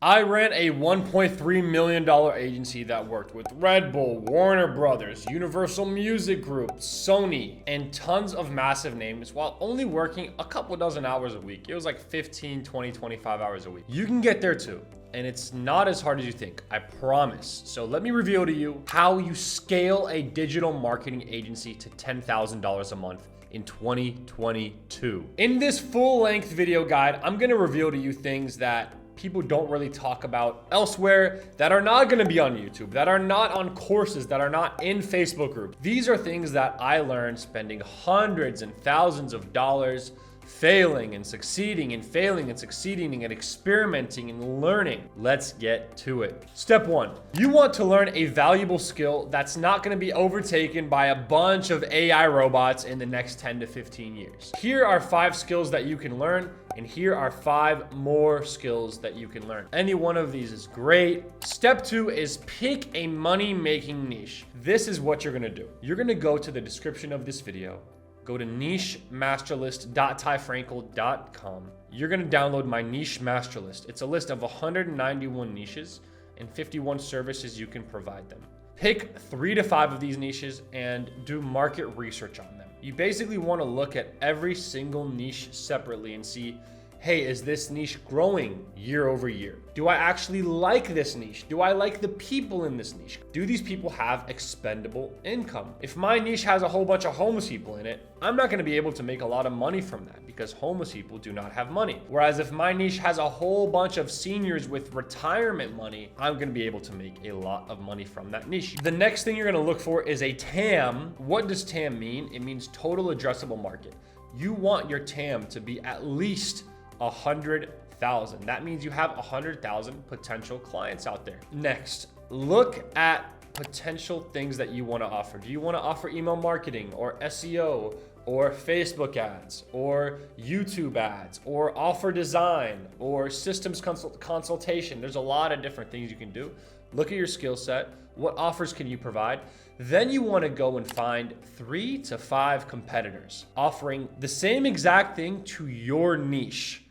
I ran a $1.3 million agency that worked with Red Bull, Warner Brothers, Universal Music Group, Sony, and tons of massive names while only working a couple dozen hours a week. It was like 15, 20, 25 hours a week. You can get there too. And it's not as hard as you think, I promise. So let me reveal to you how you scale a digital marketing agency to $10,000 a month in 2022. In this full-length video guide, I'm gonna reveal to you things that people don't really talk about elsewhere, that are not gonna be on YouTube, that are not on courses, that are not in Facebook groups. These are things that I learned spending hundreds and thousands of dollars failing and succeeding and failing and succeeding and experimenting and learning. Let's get to it. Step one, you want to learn a valuable skill that's not going to be overtaken by a bunch of AI robots in the next 10 to 15 years. Here are 5 skills that you can learn, and here are 5 more skills that you can learn. Any one of these is great. Step 2 is pick a money-making niche. This is what you're going to do. You're going to go to the description of this video, go to nichemasterlist.tyfrankel.com. You're gonna download my niche master list. It's a list of 191 niches and 51 services you can provide them. Pick 3 to 5 of these niches and do market research on them. You basically wanna look at every single niche separately and see, hey, is this niche growing year over year? Do I actually like this niche? Do I like the people in this niche? Do these people have expendable income? If my niche has a whole bunch of homeless people in it, I'm not gonna be able to make a lot of money from that because homeless people do not have money. Whereas if my niche has a whole bunch of seniors with retirement money, I'm gonna be able to make a lot of money from that niche. The next thing you're gonna look for is a TAM. What does TAM mean? It means total addressable market. You want your TAM to be at least 100,000. That means you have 100,000 potential clients out there. Next, look at potential things that you want to offer. Do you want to offer email marketing or SEO or Facebook ads or YouTube ads or offer design or systems consultation? There's a lot of different things you can do. Look at your skill set. What offers can you provide? Then you want to go and find 3 to 5 competitors offering the same exact thing to your niche.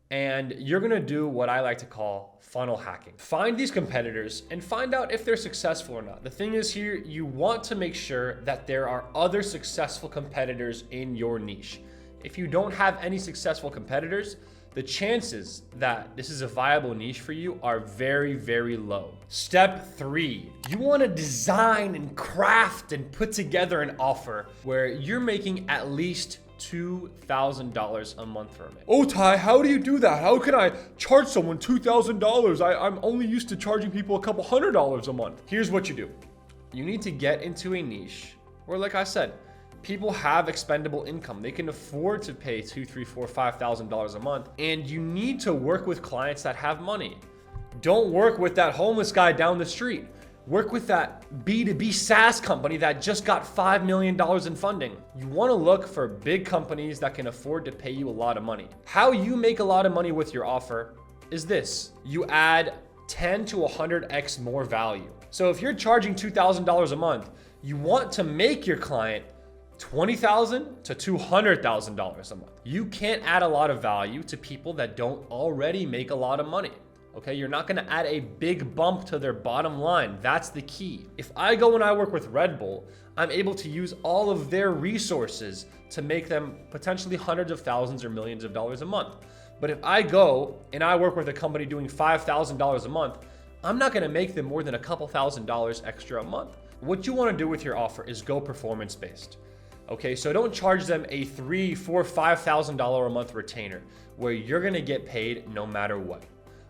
And you're gonna do what I like to call funnel hacking. Find these competitors and find out if they're successful or not. The thing is here, you want to make sure that there are other successful competitors in your niche. If you don't have any successful competitors, the chances that this is a viable niche for you are very, very low. Step 3, you wanna design and craft and put together an offer where you're making at least $2,000 a month from it. Oh, Ty, how do you do that? How can I charge someone $2,000? I'm only used to charging people a couple $100 a month. Here's what you do. You need to get into a niche where, like I said, people have expendable income. They can afford to pay $2,000, $3,000, $4,000, $5,000 a month. And you need to work with clients that have money. Don't work with that homeless guy down the street. Work with that B2B SaaS company that just got $5 million in funding. You want to look for big companies that can afford to pay you a lot of money. How you make a lot of money with your offer is this. You add 10 to 100x more value. So if you're charging $2,000 a month, you want to make your client $20,000 to $200,000 a month. You can't add a lot of value to people that don't already make a lot of money. Okay, you're not gonna add a big bump to their bottom line. That's the key. If I go and I work with Red Bull, I'm able to use all of their resources to make them potentially hundreds of thousands or millions of dollars a month. But if I go and I work with a company doing $5,000 a month, I'm not gonna make them more than a couple $1,000s extra a month. What you wanna do with your offer is go performance-based. Okay, so don't charge them a $3,000, $4,000, $5,000 a month retainer where you're gonna get paid no matter what.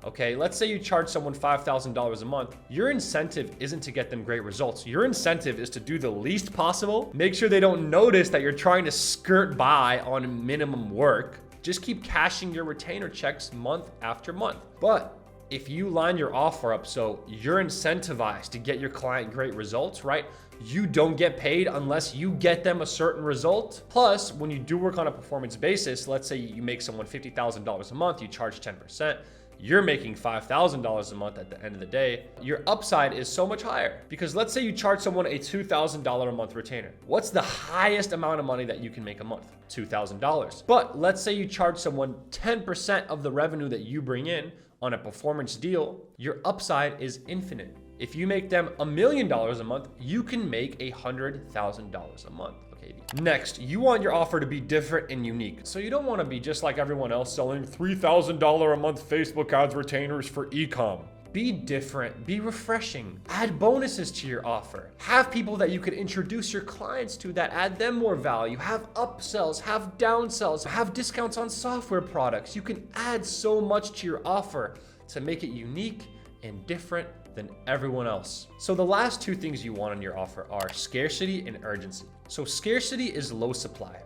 Okay, let's say you charge someone $5,000 a month. Your incentive isn't to get them great results. Your incentive is to do the least possible. Make sure they don't notice that you're trying to skirt by on minimum work. Just keep cashing your retainer checks month after month. But if you line your offer up so you're incentivized to get your client great results, right? You don't get paid unless you get them a certain result. Plus, when you do work on a performance basis, let's say you make someone $50,000 a month, you charge 10%. You're making $5,000 a month at the end of the day. Your upside is so much higher because let's say you charge someone a $2,000 a month retainer. What's the highest amount of money that you can make a month? $2,000. But let's say you charge someone 10% of the revenue that you bring in on a performance deal, your upside is infinite. If you make them $1 million a month, you can make $100,000 a month. Okay. Next, you want your offer to be different and unique. So you don't want to be just like everyone else selling $3,000 a month Facebook ads retainers for e-com. Be different, be refreshing, add bonuses to your offer. Have people that you can introduce your clients to that add them more value. Have upsells, have downsells, have discounts on software products. You can add so much to your offer to make it unique and different than everyone else. So the last two things you want on your offer are scarcity and urgency. So scarcity is low supply.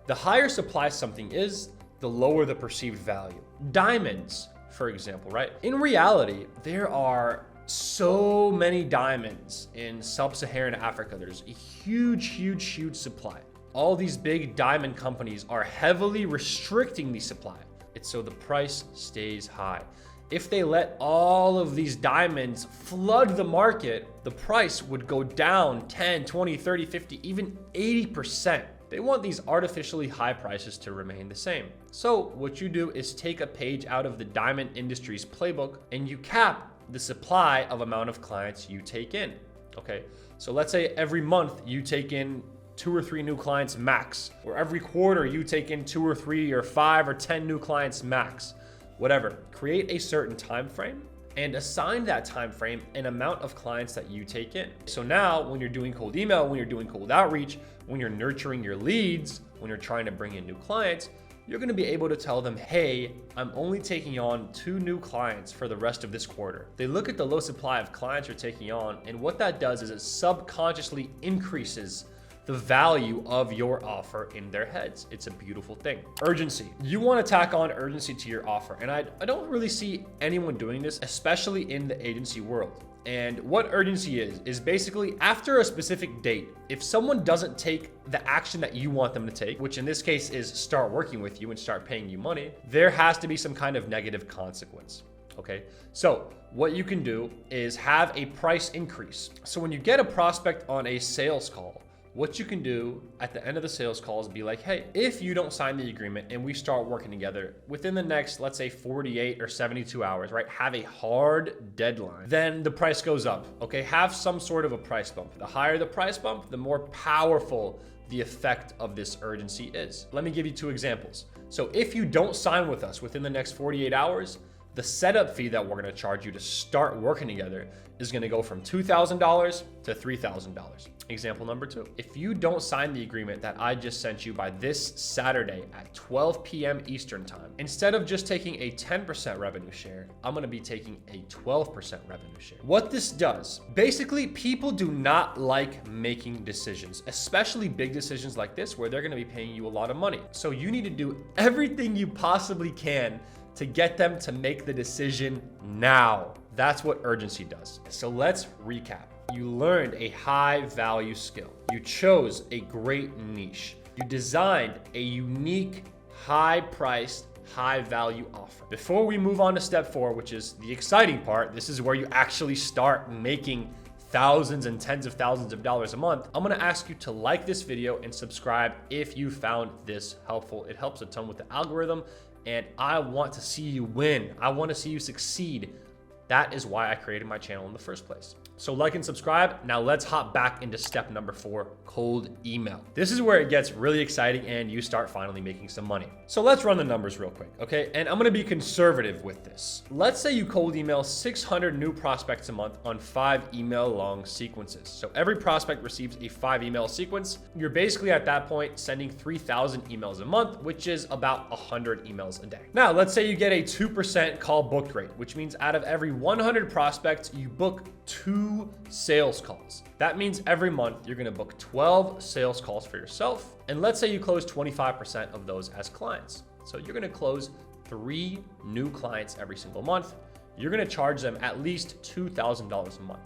The higher supply something is, the lower the perceived value. Diamonds, for example, right? In reality, there are so many diamonds in sub-Saharan Africa. There's a huge supply. All these big diamond companies are heavily restricting the supply. It's so the price stays high. If they let all of these diamonds flood the market, the price would go down 10, 20, 30, 50, even 80%. They want these artificially high prices to remain the same. So what you do is take a page out of the diamond industry's playbook and you cap the supply of amount of clients you take in. Okay, so let's say every month you take in 2 or 3 new clients max, or every quarter you take in 2 or 3 or 5 or 10 new clients max. Whatever, create a certain time frame and assign that time frame an amount of clients that you take in. So now when you're doing cold email, when you're doing cold outreach, when you're nurturing your leads, when you're trying to bring in new clients, you're gonna be able to tell them, hey, I'm only taking on 2 new clients for the rest of this quarter. They look at the low supply of clients you're taking on, and what that does is it subconsciously increases the value of your offer in their heads. It's a beautiful thing. Urgency. You want to tack on urgency to your offer. And I don't really see anyone doing this, especially in the agency world. And what urgency is basically after a specific date, if someone doesn't take the action that you want them to take, which in this case is start working with you and start paying you money, there has to be some kind of negative consequence. Okay, so what you can do is have a price increase. So when you get a prospect on a sales call, what you can do at the end of the sales call is be like, hey, if you don't sign the agreement and we start working together within the next, let's say 48 or 72 hours, right? Have a hard deadline, then the price goes up, okay? Have some sort of a price bump. The higher the price bump, the more powerful the effect of this urgency is. Let me give you 2 examples. So if you don't sign with us within the next 48 hours, the setup fee that we're gonna charge you to start working together is gonna go from $2,000 to $3,000. Example number 2. If you don't sign the agreement that I just sent you by this Saturday at 12 p.m. Eastern time, instead of just taking a 10% revenue share, I'm gonna be taking a 12% revenue share. What this does, basically people do not like making decisions, especially big decisions like this where they're gonna be paying you a lot of money. So you need to do everything you possibly can to get them to make the decision now. That's what urgency does. So let's recap. You learned a high value skill. You chose a great niche. You designed a unique, high priced, high value offer. Before we move on to step 4, which is the exciting part, this is where you actually start making thousands and tens of thousands of dollars a month. I'm gonna ask you to like this video and subscribe if you found this helpful. It helps a ton with the algorithm, and I want to see you win. I want to see you succeed. That is why I created my channel in the first place. So like and subscribe. Now let's hop back into step number 4, cold email. This is where it gets really exciting and you start finally making some money. So let's run the numbers real quick, okay? And I'm gonna be conservative with this. Let's say you cold email 600 new prospects a month on 5 email long sequences. So every prospect receives a 5 email sequence. You're basically at that point sending 3,000 emails a month, which is about 100 emails a day. Now, let's say you get a 2% call booked rate, which means out of every 100 prospects, you book 2 sales calls. That means every month you're gonna book 12 sales calls for yourself. And let's say you close 25% of those as clients. So you're gonna close 3 new clients every single month. You're gonna charge them at least $2,000 a month.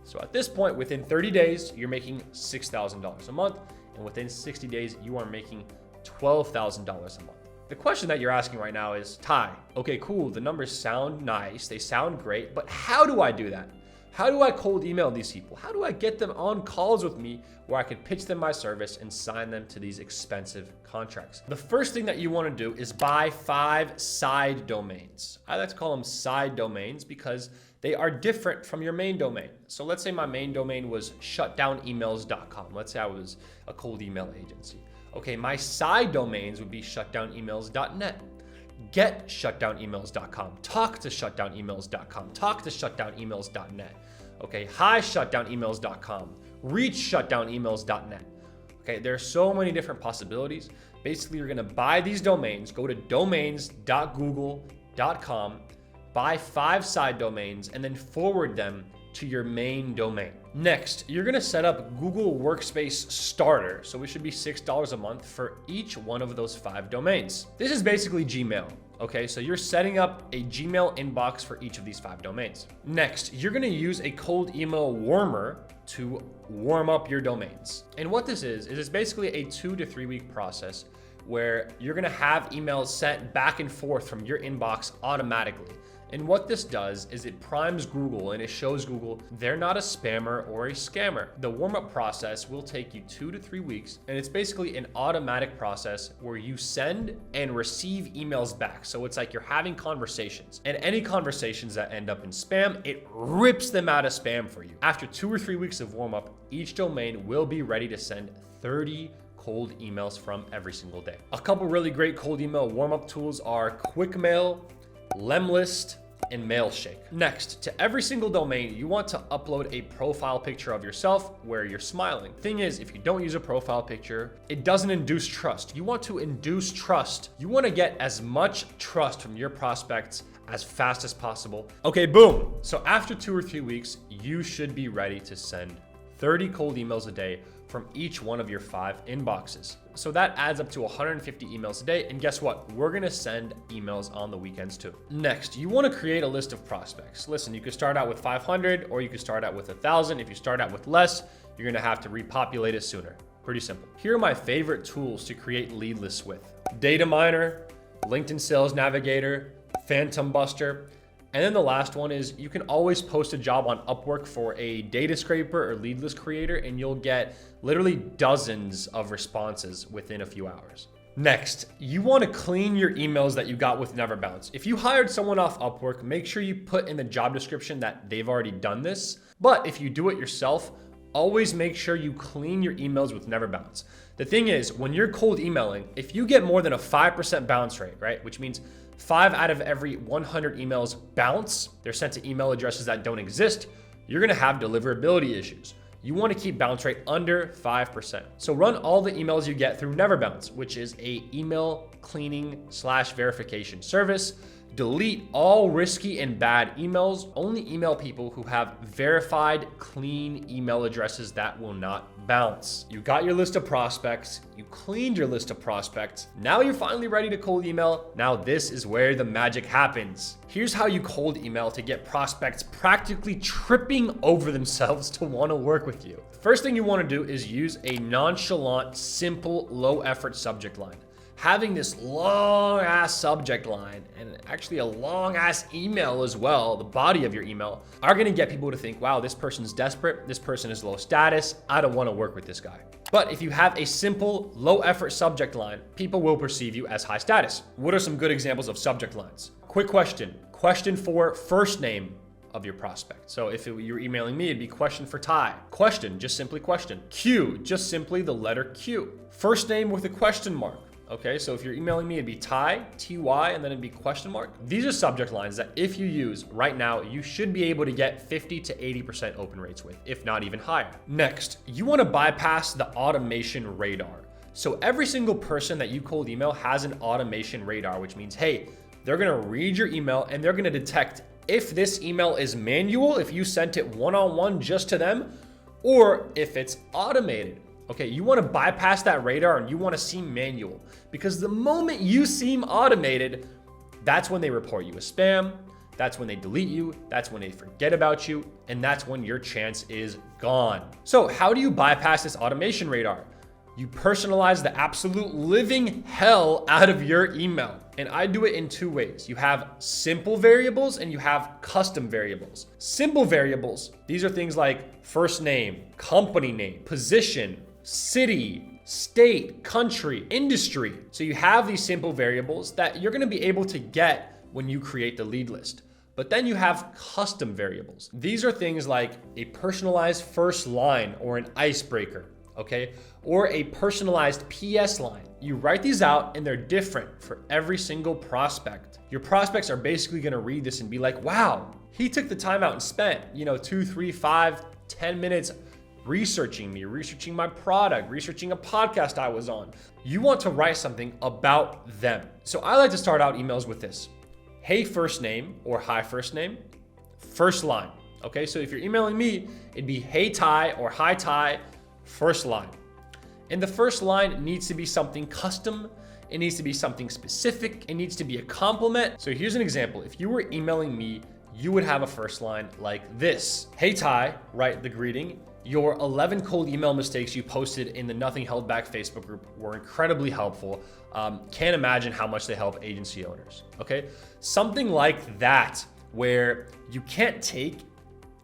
So at this point, within 30 days, you're making $6,000 a month. And within 60 days, you are making $12,000 a month. The question that you're asking right now is, Ty, okay, cool, the numbers sound nice, they sound great, but how do I do that? How do I cold email these people? How do I get them on calls with me where I can pitch them my service and sign them to these expensive contracts? The first thing that you want to do is buy 5 side domains. I like to call them side domains because they are different from your main domain. So let's say my main domain was shutdownemails.com. Let's say I was a cold email agency. Okay, my side domains would be shutdownemails.net. Get shutdownemails.com, talk to shutdownemails.com, talk to shutdownemails.net. Okay, hi shutdownemails.com, reach shutdownemails.net. Okay, there are so many different possibilities. Basically, you're gonna buy these domains, go to domains.google.com, buy 5 side domains, and then forward them to your main domain. Next, you're gonna set up Google Workspace Starter. So it should be $6 a month for each one of those 5 domains. This is basically Gmail. Okay, so you're setting up a Gmail inbox for each of these 5 domains. Next, you're gonna use a cold email warmer to warm up your domains. And what this is it's basically a 2 to 3 week process where you're gonna have emails sent back and forth from your inbox automatically. And what this does is it primes Google and it shows Google they're not a spammer or a scammer. The warm-up process will take you 2 to 3 weeks, and it's basically an automatic process where you send and receive emails back. So it's like you're having conversations, and any conversations that end up in spam, it rips them out of spam for you. After 2 or 3 weeks of warm-up, each domain will be ready to send 30 cold emails from every single day. A couple really great cold email warm-up tools are QuickMail, Lemlist, and Mailshake. Next, to every single domain, you want to upload a profile picture of yourself where you're smiling. Thing is, if you don't use a profile picture, it doesn't induce trust. You want to induce trust. You want to get as much trust from your prospects as fast as possible. Okay, boom. So after 2 or 3 weeks, you should be ready to send 30 cold emails a day from each one of your 5 inboxes. So that adds up to 150 emails a day. And guess what? We're gonna send emails on the weekends too. Next, you wanna create a list of prospects. Listen, you could start out with 500 or you could start out with 1,000. If you start out with less, you're gonna have to repopulate it sooner. Pretty simple. Here are my favorite tools to create lead lists with: Data Miner, LinkedIn Sales Navigator, Phantom Buster. And then the last one is you can always post a job on Upwork for a data scraper or lead list creator, and you'll get literally dozens of responses within a few hours. Next, you want to clean your emails that you got with Never Bounce. If you hired someone off Upwork, make sure you put in the job description that they've already done this. But if you do it yourself, always make sure you clean your emails with Never Bounce. The thing is, when you're cold emailing, if you get more than a 5% bounce rate, right, which means 5 out of every 100 emails bounce, they're sent to email addresses that don't exist, you're gonna have deliverability issues. You wanna keep bounce rate under 5%. So run all the emails you get through Never Bounce, which is a email cleaning / verification service. Delete all risky and bad emails. Only email people who have verified, clean email addresses that will not bounce. You got your list of prospects. You cleaned your list of prospects. Now you're finally ready to cold email. Now this is where the magic happens. Here's how you cold email to get prospects practically tripping over themselves to want to work with you. First thing you want to do is use a nonchalant, simple, low effort subject line. Having this long ass subject line and actually a long ass email as well, the body of your email, are gonna get people to think, wow, this person's desperate, this person is low status, I don't wanna work with this guy. But if you have a simple, low effort subject line, people will perceive you as high status. What are some good examples of subject lines? Quick question. Question for first name of your prospect. So if you're emailing me, it'd be question for Ty. Question, just simply question. Q, just simply the letter Q. First name with a question mark. Okay, so if you're emailing me, it'd be Ty, T-Y, and then it'd be question mark. These are subject lines that if you use right now, you should be able to get 50 to 80% open rates with, if not even higher. Next, you wanna bypass the automation radar. So every single person that you cold email has an automation radar, which means, hey, they're gonna read your email and they're gonna detect if this email is manual, if you sent it one-on-one just to them, or if it's automated. Okay, you wanna bypass that radar and you wanna seem manual, because the moment you seem automated, that's when they report you as spam, that's when they delete you, that's when they forget about you, and that's when your chance is gone. So how do you bypass this automation radar? You personalize the absolute living hell out of your email. And I do it in two ways. You have simple variables and you have custom variables. Simple variables, these are things like first name, company name, position, city, state, country, industry. So you have these simple variables that you're gonna be able to get when you create the lead list. But then you have custom variables. These are things like a personalized first line or an icebreaker, okay? Or a personalized PS line. You write these out and they're different for every single prospect. Your prospects are basically gonna read this and be like, wow, he took the time out and spent, 2, 3, 5, 10 minutes researching me, researching my product, researching a podcast I was on. You want to write something about them. So I like to start out emails with this. Hey first name or hi first name, first line. Okay, so if you're emailing me, it'd be hey Ty or hi Ty, first line. And the first line needs to be something custom. It needs to be something specific. It needs to be a compliment. So here's an example. If you were emailing me, you would have a first line like this. Hey Ty, write the greeting. Your 11 cold email mistakes you posted in the Nothing Held Back Facebook group were incredibly helpful. Can't imagine how much they help agency owners, okay? Something like that, where you can't take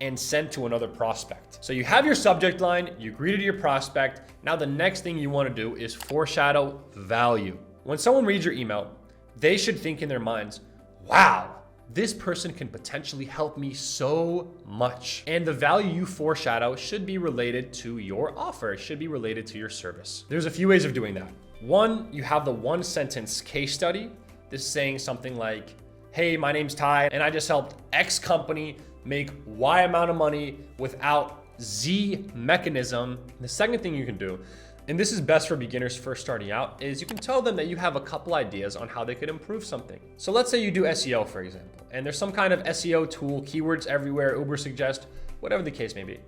and send to another prospect. So you have your subject line, you greeted your prospect. Now the next thing you wanna do is foreshadow value. When someone reads your email, they should think in their minds, wow, this person can potentially help me so much. And the value you foreshadow should be related to your offer. It should be related to your service. There's a few ways of doing that. One, you have the one sentence case study. This is saying something like, hey, my name's Ty, and I just helped X company make Y amount of money without Z mechanism. The second thing you can do, and this is best for beginners first starting out, is you can tell them that you have a couple ideas on how they could improve something. So let's say you do SEO, for example, and there's some kind of SEO tool, keywords everywhere, Uber suggest, whatever the case may be.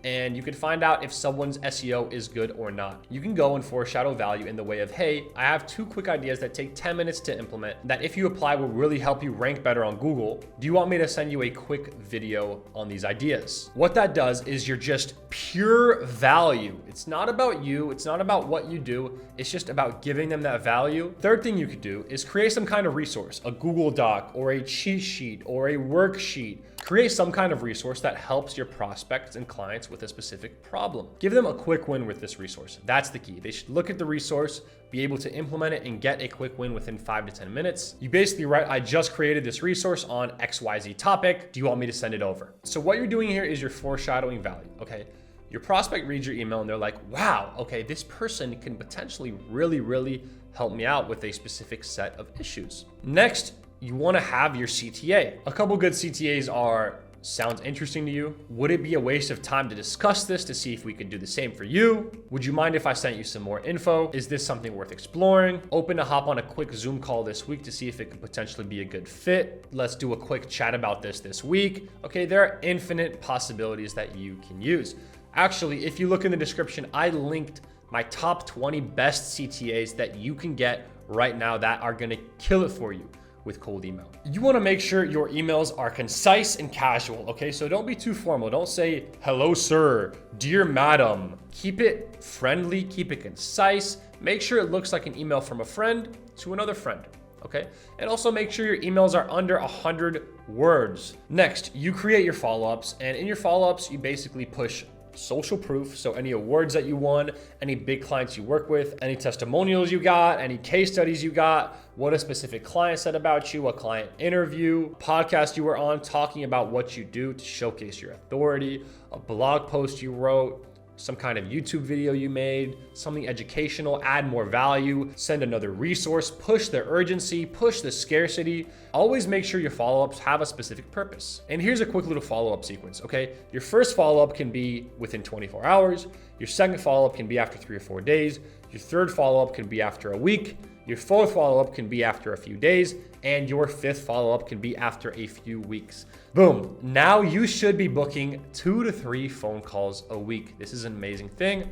And you can find out if someone's SEO is good or not. You can go and foreshadow value in the way of, hey, I have 2 quick ideas that take 10 minutes to implement that if you apply will really help you rank better on Google. Do you want me to send you a quick video on these ideas? What that does is you're just pure value. It's not about you. It's not about what you do. It's just about giving them that value. Third thing you could do is create some kind of resource, a Google Doc or a cheat sheet or a worksheet. Create some kind of resource that helps your prospects and clients with a specific problem. Give them a quick win with this resource. That's the key. They should look at the resource, be able to implement it, and get a quick win within 5 to 10 minutes. You basically write, I just created this resource on XYZ topic. Do you want me to send it over? So what you're doing here is you're foreshadowing value, okay? Your prospect reads your email and they're like, wow, okay, this person can potentially really help me out with a specific set of issues. Next, you want to have your CTA. A couple good CTAs are, sounds interesting to you? Would it be a waste of time to discuss this to see if we could do the same for you? Would you mind if I sent you some more info? Is this something worth exploring? Open to hop on a quick Zoom call this week to see if it could potentially be a good fit. Let's do a quick chat about this week. Okay, there are infinite possibilities that you can use. Actually, if you look in the description, I linked my top 20 best CTAs that you can get right now that are gonna kill it for you with cold email. You wanna make sure your emails are concise and casual, okay? So don't be too formal. Don't say, hello, sir, dear madam. Keep it friendly, keep it concise. Make sure it looks like an email from a friend to another friend, okay? And also make sure your emails are under 100 words. Next, you create your follow-ups, and in your follow-ups, you basically push social proof. So any awards that you won, any big clients you work with, any testimonials you got, any case studies you got, what a specific client said about you, a client interview, podcast you were on talking about what you do to showcase your authority, a blog post you wrote, some kind of YouTube video you made, something educational, add more value, send another resource, push the urgency, push the scarcity. Always make sure your follow-ups have a specific purpose. And here's a quick little follow-up sequence, okay? Your first follow-up can be within 24 hours. Your second follow-up can be after 3 or 4 days. Your third follow-up can be after a week. Your fourth follow-up can be after a few days. And your fifth follow-up can be after a few weeks. Boom. Now you should be booking 2 to 3 phone calls a week. This is an amazing thing.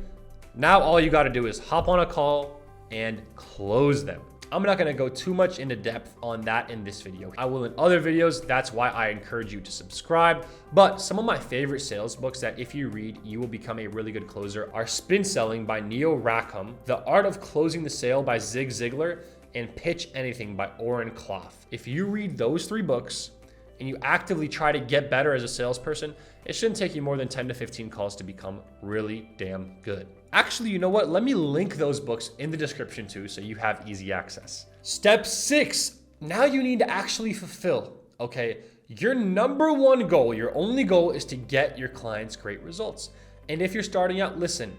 Now all you got to do is hop on a call and close them. I'm not going to go too much into depth on that in this video. I will in other videos. That's why I encourage you to subscribe. But some of my favorite sales books that if you read, you will become a really good closer are Spin Selling by Neil Rackham, The Art of Closing the Sale by Zig Ziglar, and Pitch Anything by Oren Clough. If you read those 3 books and you actively try to get better as a salesperson, it shouldn't take you more than 10 to 15 calls to become really damn good. Actually, you know what? Let me link those books in the description too, so you have easy access. Step 6, now you need to actually fulfill, okay? Your number 1 goal, your only goal is to get your clients great results. And if you're starting out, listen,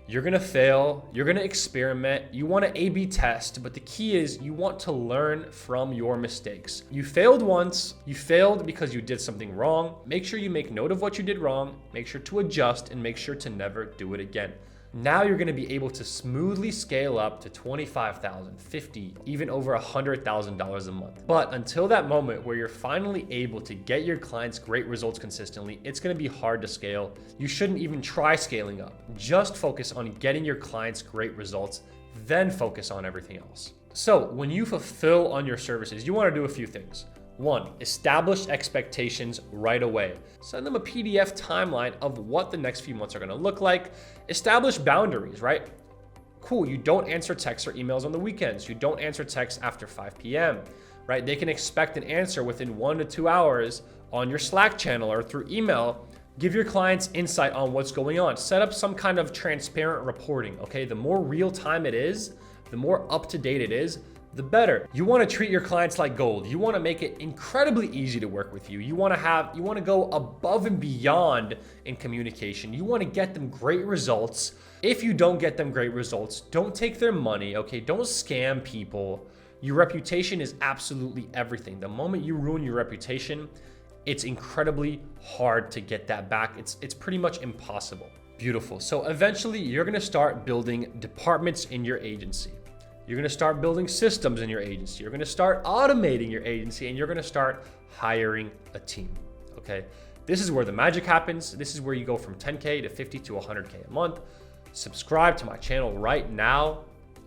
you're gonna fail, you're gonna experiment, you wanna A/B test, but the key is you want to learn from your mistakes. You failed once, you failed because you did something wrong. Make sure you make note of what you did wrong, make sure to adjust, and make sure to never do it again. Now you're gonna be able to smoothly scale up to $25,000, $50,000, even over $100,000 a month. But until that moment where you're finally able to get your clients great results consistently, it's gonna be hard to scale. You shouldn't even try scaling up. Just focus on getting your clients great results, then focus on everything else. So when you fulfill on your services, you wanna do a few things. 1, establish expectations right away. Send them a PDF timeline of what the next few months are gonna look like. Establish boundaries, right? Cool, you don't answer texts or emails on the weekends. You don't answer texts after 5 p.m., right? They can expect an answer within 1 to 2 hours on your Slack channel or through email. Give your clients insight on what's going on. Set up some kind of transparent reporting, okay? The more real time it is, the more up to date it is, the better. You want to treat your clients like gold. You want to make it incredibly easy to work with you. You want to go above and beyond in communication. You want to get them great results. If you don't get them great results, don't take their money, okay? Don't scam people. Your reputation is absolutely everything. The moment you ruin your reputation, it's incredibly hard to get that back. It's pretty much impossible. Beautiful. So eventually you're going to start building departments in your agency. You're gonna start building systems in your agency. You're gonna start automating your agency, and you're gonna start hiring a team, okay? This is where the magic happens. This is where you go from 10K to 50 to 100K a month. Subscribe to my channel right now.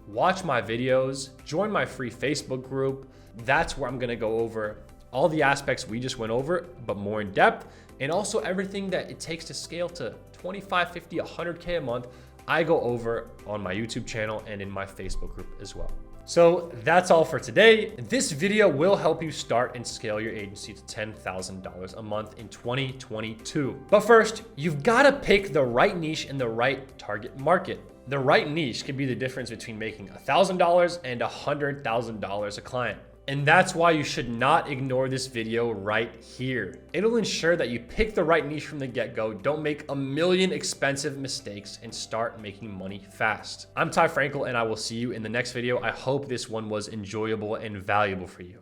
Watch my videos. Join my free Facebook group. That's where I'm gonna go over all the aspects we just went over, but more in depth, and also everything that it takes to scale to 25, 50, 100K a month. I go over on my YouTube channel and in my Facebook group as well. So that's all for today. This video will help you start and scale your agency to $10,000 a month in 2022. But first, you've got to pick the right niche and the right target market. The right niche could be the difference between making $1,000 and $100,000 a client. And that's why you should not ignore this video right here. It'll ensure that you pick the right niche from the get-go, don't make a million expensive mistakes, and start making money fast. I'm Ty Frankel, and I will see you in the next video. I hope this one was enjoyable and valuable for you.